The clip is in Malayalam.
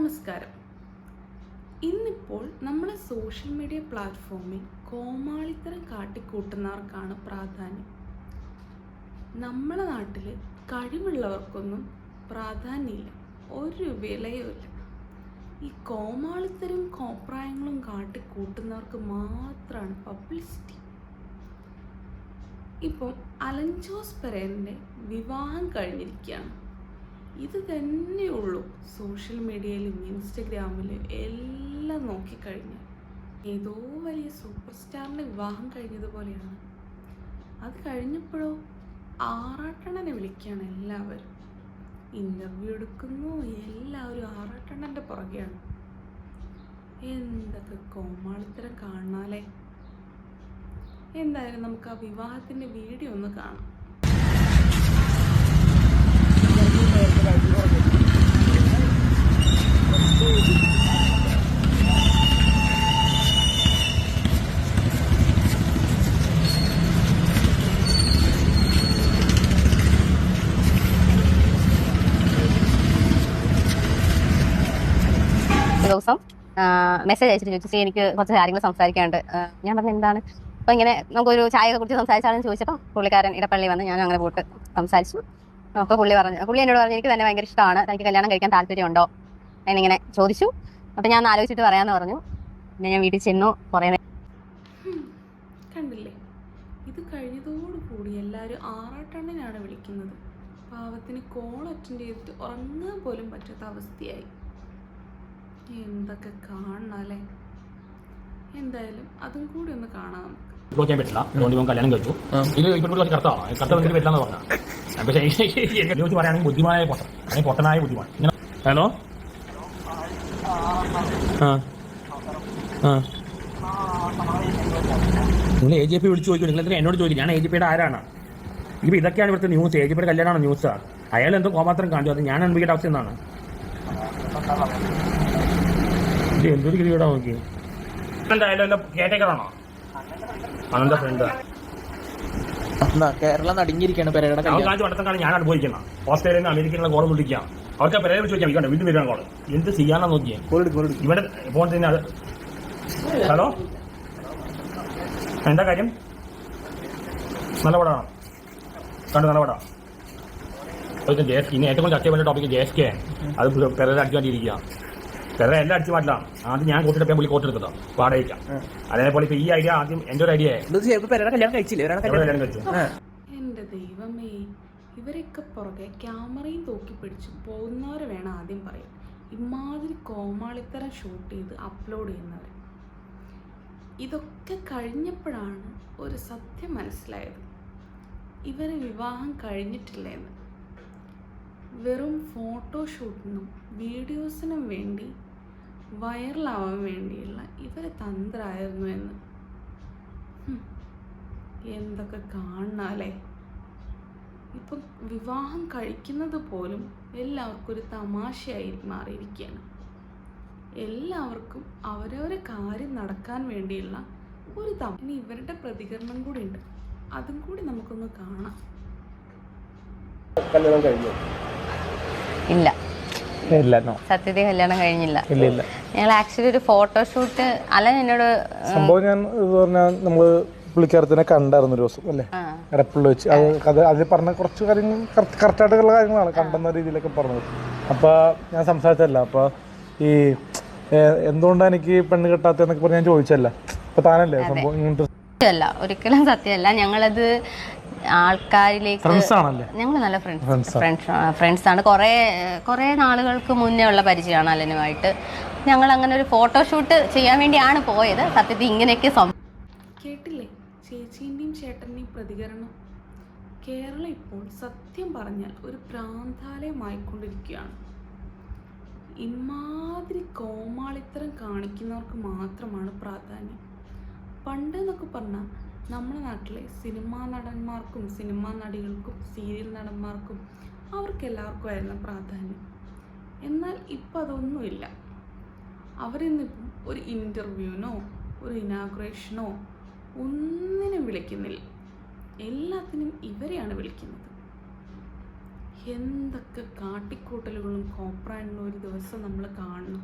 നമസ്കാരം. ഇന്നിപ്പോൾ നമ്മുടെ സോഷ്യൽ മീഡിയ പ്ലാറ്റ്ഫോമിൽ കോമാളിത്തരം കാട്ടിക്കൂട്ടുന്നവർക്കാണ് പ്രാധാന്യം. നമ്മുടെ നാട്ടിൽ കഴിവുള്ളവർക്കൊന്നും പ്രാധാന്യമില്ല, ഒരു വിലയുമില്ല. ഈ കോമാളിത്തരം കോപ്രായങ്ങളും കാട്ടിക്കൂട്ടുന്നവർക്ക് മാത്രമാണ് പബ്ലിസിറ്റി. ഇപ്പം അലൻ ജോസ് പെരേരൻ്റെ വിവാഹം കഴിഞ്ഞിരിക്കുകയാണ്. ഇത് തന്നെയുള്ളൂ സോഷ്യൽ മീഡിയയിലും ഇൻസ്റ്റഗ്രാമിലും എല്ലാം നോക്കിക്കഴിഞ്ഞാൽ. ഏതോ വലിയ സൂപ്പർ സ്റ്റാറിൻ്റെ വിവാഹം കഴിഞ്ഞതുപോലെയാണ്. അത് കഴിഞ്ഞപ്പോഴോ ആറാട്ടണ്ണനെ വിളിക്കുകയാണ് എല്ലാവരും. ഇൻ്റർവ്യൂ എടുക്കുന്നു, എല്ലാവരും ആറാട്ടണ്ണൻ്റെ പുറകെയാണ്. എന്തൊക്കെ കോമാളിത്തരം കാണാലേ. എന്തായാലും നമുക്ക് ആ വിവാഹത്തിൻ്റെ വീഡിയോ ഒന്ന് കാണാം. ദിവസം മെസ്സേജ് അയച്ചിട്ട് ചോദിച്ചു, എനിക്ക് കുറച്ച് കാര്യങ്ങൾ സംസാരിക്കാനുണ്ട്. ഞാൻ പറഞ്ഞു എന്താണ്. അപ്പോൾ ഇങ്ങനെ നമുക്കൊരു ചായയൊക്കെ കുറിച്ച് സംസാരിച്ചാണെന്ന് ചോദിച്ചപ്പോൾ പുള്ളിക്കാരൻ ഇടപ്പള്ളി വന്ന് ഞാൻ അങ്ങനെ പോയിട്ട് സംസാരിച്ചു. അപ്പോൾ പുള്ളി എന്നോട് പറഞ്ഞു എനിക്ക് തന്നെ ഭയങ്കര ഇഷ്ടമാണ്, എനിക്ക് കല്യാണം കഴിക്കാൻ താല്പര്യമുണ്ടോ എന്നിങ്ങനെ ചോദിച്ചു. അപ്പം ഞാൻ ആലോചിച്ചിട്ട് പറയാമെന്ന് പറഞ്ഞു. പിന്നെ ഞാൻ വീട്ടിൽ ചെന്നു. കുറേ കണ്ടില്ലേ, ഇത് കഴിഞ്ഞതോടുകൂടി എല്ലാവരും ആറാട്ടണ്ണനാണ് വിളിക്കുന്നത്. പാവത്തിന് കോൾ അറ്റൻഡ് ചെയ്തിട്ട് ഉറങ്ങാൻ പോലും പറ്റാത്ത അവസ്ഥയായി. എന്തൊക്കെ കാണാല്ലേ. എന്തായാലും അതും കൂടി ഒന്ന് കാണാം നമുക്ക്. ചെയ്യാൻ പറ്റില്ല, അതുകൊണ്ട് ഇവൻ കല്യാണം കഴിച്ചു. ഇത് ഇപ്പോൾ കുറച്ച് കറുത്താണ്, കറുത്ത വന്നിട്ട് പറ്റില്ലെന്ന് പറഞ്ഞാൽ. പക്ഷേ എന്നെ വെച്ച് പറയുകയാണെങ്കിൽ ബുദ്ധിമാനായ പൊട്ടൻ, അല്ലെങ്കിൽ പൊട്ടനായ ബുദ്ധിമാൻ. ഇങ്ങനെ ഹലോ നിങ്ങൾ എ ജെ പി വിളിച്ച് ചോദിക്കും. നിങ്ങൾ എന്നോട് ചോദിക്കും ഞാൻ എ ജെ പിയുടെ ആരാണ്. ഇപ്പോൾ ഇതൊക്കെയാണ് ഇവിടുത്തെ ന്യൂസ്. എ ജെ പിയുടെ കല്യാണമാണ് ന്യൂസാണ്. അയാൾ എന്തോ കോമാത്രം കാണിച്ചു, അത് ഞാൻ അനുഭവിക്കേണ്ട അവസ്ഥ എന്നാണ്. ഇത് എന്തൊരു ഗതികേടാ നോക്കി. എന്തായാലും എൻ്റെ കേട്ടേക്കറാണോ അനന്ത ഫ്രണ്ട് കേരളം നടുങ്ങിയിരിക്കുകയാണ് പെരേരയുടെ കാണിച്ച് വട്ടത്താണ് ഞാൻ അനുഭവിക്കുന്നത്. ഓസ്ട്രേലിയയിൽ നിന്ന് അമേരിക്കയിലുള്ള കോളം വിളിക്കാം. അവർക്ക് പെരേരെ വിളിച്ച് ചോദിക്കാം, വീണ്ടും വീണ്ടും കോള് എന്ത് ചെയ്യാനാ നോക്കിയേ. ഇവിടെ ഫോൺ തന്നെ അത്. ഹലോ, എന്താ കാര്യം? നല്ല പടമാണ്, കണ്ടു നല്ല പടമാണ്. ജെ.എസ്.കെ ഇനി ഏറ്റവും ചർച്ച ചെയ്യേണ്ട ടോപ്പിക്ക് ജെ.എസ്.കെ. അത് പെരേര അടിച്ചു മാറ്റിയിരിക്കുക. പെരേര എല്ലാം അടിച്ചു മാറ്റിലാണ്. ആദ്യം ഞാൻ കോട്ടിട്ട് പുള്ളി കോട്ടെടുത്തതാണ് വാടകയ്ക്കാം. അതേപോലെ ഇപ്പൊ ഈ ഐഡിയ ആദ്യം എൻ്റെ ഒരു ഐഡിയ കല്യാണം കഴിച്ചില്ലേ? കല്യാണം കഴിച്ചു. എൻ്റെ ദൈവമേ, ഇവരൊക്കെ പുറകെ ക്യാമറയും തൂക്കി പിടിച്ചു പോകുന്നവരെ വേണം ആദ്യം പറയാൻ. ഇമാതിരി കോമാളിത്തരം ഷൂട്ട് ചെയ്ത് അപ്ലോഡ് ചെയ്യുന്നവർ. ഇതൊക്കെ കഴിഞ്ഞപ്പോഴാണ് ഒരു സത്യം മനസ്സിലായത്. ഇവർ വിവാഹം കഴിഞ്ഞിട്ടില്ലെന്ന്. വെറും ഫോട്ടോഷൂട്ടിനും വീഡിയോസിനും വേണ്ടി വൈറലാവാൻ വേണ്ടിയുള്ള ഇവരെ തന്ത്രമായിരുന്നു എന്ന്. എന്തൊക്കെ കാണാലേ. ഇപ്പം വിവാഹം കഴിക്കുന്നത് പോലും എല്ലാവർക്കും ഒരു തമാശയായി മാറിയിരിക്കുകയാണ്. എല്ലാവർക്കും അവരവരെ കാര്യം നടക്കാൻ വേണ്ടിയുള്ള ഒരു ഇനി ഇവരുടെ പ്രതികരണം കൂടി ഉണ്ട്, അതും കൂടി നമുക്കൊന്ന് കാണാം. കല്യാണം കഴിഞ്ഞു? ഇല്ല, സത്യത്തിൽ കല്യാണം കഴിഞ്ഞില്ല. ഞങ്ങൾ ആക്ച്വലി ഒരു ഫോട്ടോഷൂട്ട് അലൻ എന്നോട് സംഭവം ഞാൻ പറഞ്ഞാൽ നമ്മള് പുള്ളിക്കാരത്തിനെ കണ്ടായിരുന്നു ഒരു ദിവസം അല്ലേ, എടപ്പള്ളി വെച്ച്. അത് അതിൽ പറഞ്ഞ കുറച്ച് കാര്യങ്ങൾ കറക്റ്റായിട്ടുള്ള കാര്യങ്ങളാണ് കണ്ടെന്ന രീതിയിലൊക്കെ പറഞ്ഞത്. അപ്പൊ ഞാൻ സംസാരിച്ചല്ല. അപ്പൊ ഈ എന്തുകൊണ്ടാണ് എനിക്ക് പെണ്ണ് കെട്ടാത്തെന്നൊക്കെ പറഞ്ഞ് ഞാൻ ചോദിച്ചല്ല. അപ്പൊ താനല്ലേ സംഭവം ഇങ്ങനത്തെ അല്ല, ഒരിക്കലും സത്യമല്ല. ഞങ്ങളത് ആൾക്കാരിലേക്ക് ഞങ്ങൾ നല്ല ഫ്രണ്ട്സ് ആണ്. കുറേ നാളുകൾക്ക് മുന്നേ ഉള്ള പരിചയമാണ് അലനുമായിട്ട്. ഞങ്ങൾ അങ്ങനെ ഒരു ഫോട്ടോഷൂട്ട് ചെയ്യാൻ വേണ്ടിയാണ് പോയത്. സത്യത്തിൽ ഇങ്ങനെയൊക്കെ കേട്ടില്ലേ ചേച്ചീൻ്റെയും ചേട്ടൻ്റെയും പ്രതികരണം. കേരളം ഇപ്പോൾ സത്യം പറഞ്ഞാൽ ഒരു പ്രാന്താലയമായിക്കൊണ്ടിരിക്കുകയാണ്. ഇമാതിരി കോമാളിത്തരം കാണിക്കുന്നവർക്ക് മാത്രമാണ് പ്രാധാന്യം. പണ്ട് എന്നൊക്കെ പറഞ്ഞാൽ നമ്മുടെ നാട്ടിലെ സിനിമാ നടന്മാർക്കും സിനിമാ നടികൾക്കും സീരിയൽ നടന്മാർക്കും അവർക്കെല്ലാവർക്കും ആയിരുന്നു പ്രാധാന്യം. എന്നാൽ ഇപ്പം അതൊന്നുമില്ല. അവരിന്നിപ്പം ഒരു ഇൻ്റർവ്യൂവിനോ ഒരു ഇനാഗുറേഷനോ ഒന്നിനും വിളിക്കുന്നില്ല. എല്ലാത്തിനും ഇവരെയാണ് വിളിക്കുന്നത്. എന്തൊക്കെ കാട്ടിക്കൂട്ടലുകളും കോപ്രായങ്ങളും ഒരു ദിവസം നമ്മൾ കാണണം.